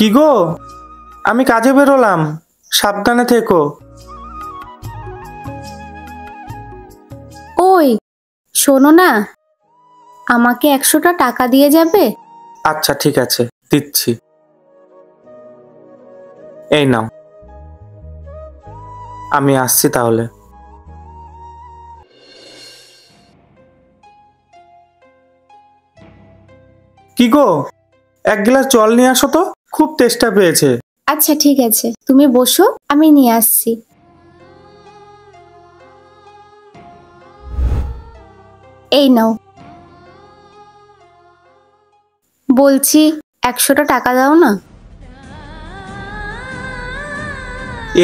কি গো, আমি কাজে বেরোলাম, সাবধানে থেকো। ওই শোনো না, আমাকে 100টা টাকা দিয়ে যাবে? আচ্ছা ঠিক আছে, দিচ্ছি। এই নাও, আমি আসছি তাহলে। কি গো, এক গ্লাস জল নিয়ে আসো তো, খুব তেষ্টা পেয়েছে। আচ্ছা ঠিক আছে, তুমি বসো, আমি নিয়ে আসছি। এই নাও। বলছি 100টা টাকা দাও না।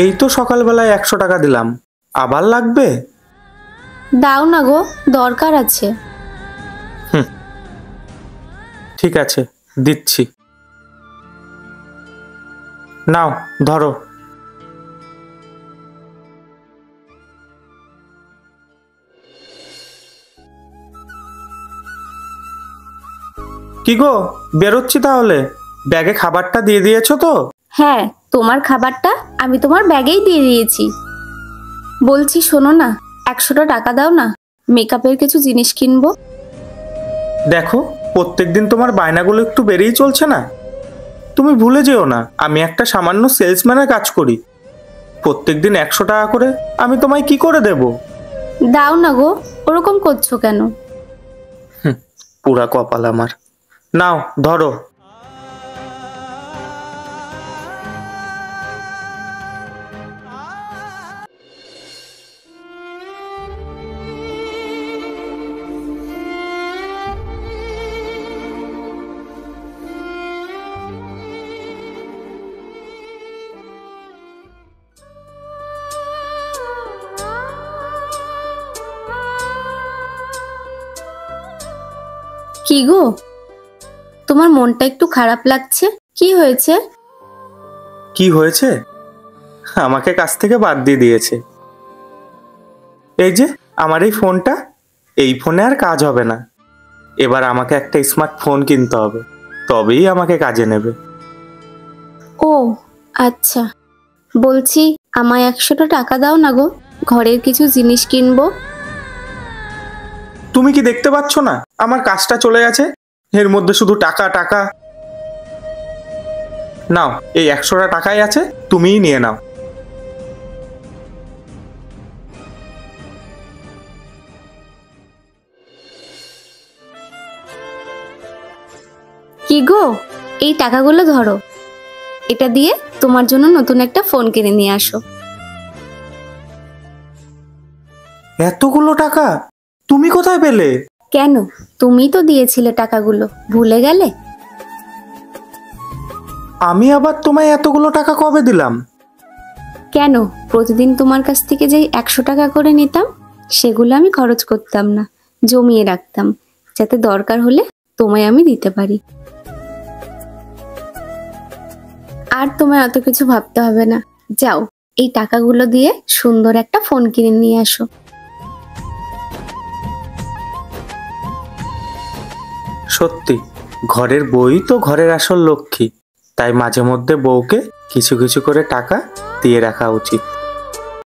এই তো সকালবেলায় 100 টাকা দিলাম, আবার লাগবে? দাও না গো, দরকার আছে। ঠিক আছে, দিচ্ছি। নাও ধরো। কি গো, বেরোচ্ছি তাহলে। ব্যাগে খাবারটা দিয়ে দিয়েছো তো? হ্যাঁ, তোমার খাবারটা আমি তোমার ব্যাগেই দিয়ে দিয়েছি। বলছি শোনো না, 100টা টাকা দাও না, মেকআপের কিছু জিনিস কিনবো। দেখো, প্রত্যেকদিন তোমার বায়নাগুলো একটু বেড়েই চলছে না? তুমি ভুলে যেও না, আমি একটা সামান্য সেলসম্যানের কাজ করি। প্রত্যেকদিন 100 টাকা করে আমি তোমায় কি করে দেব? দাও না গো, ওরকম করছো কেন? পুরা কপাল আমার। নাও ধরো। কি গো, তোমার মনটা একটু খারাপ লাগছে, কি হয়েছে? কি হয়েছে? আমাকে কাজ থেকে বাদ দিয়ে দিয়েছে। এই যে আমার এই ফোনটা, এই ফোনে আর কাজ হবে না। এবার আমাকে একটা স্মার্টফোন কিনতে হবে, তবেই আমাকে কাজে নেবে। ও আচ্ছা, বলছি আমায় 100টা টাকা দাও না গো, ঘরের কিছু জিনিস কিনবো। তুমি কি দেখতে পাচ্ছ না আমার কাজটা চলে গেছে? এর মধ্যে শুধু টাকা টাকা। নাও, এই 100টা টাকাই আছে, তুমিই নিয়ে নাও। কি গো, এই টাকাগুলো ধরো, এটা দিয়ে তোমার জন্য নতুন একটা ফোন কিনে নিয়ে আসো। এতগুলো টাকা তুমি কোথায় পেলে? কেন, তুমি তো দিয়েছিলে টাকাগুলো, ভুলে গেলে? আমি আবার তোমায় এতগুলো টাকা কবে দিলাম? কেন, প্রতিদিন তোমার কাছ থেকে যেই 100 টাকা করে নিতাম, সেগুলো আমি খরচ করতাম না, জমিয়ে রাখতাম, যাতে দরকার হলে তোমায় আমি দিতে পারি। আর তোমায় অত কিছু ভাবতে হবে না, যাও এই টাকাগুলো দিয়ে সুন্দর একটা ফোন কিনে নিয়ে আসো। সত্যি, ঘরের বই তো ঘরের আসল লক্ষ্মী, তাই মাঝে মধ্যে বউকে কিছু কিছু করে টাকা দিয়ে রাখা উচিত।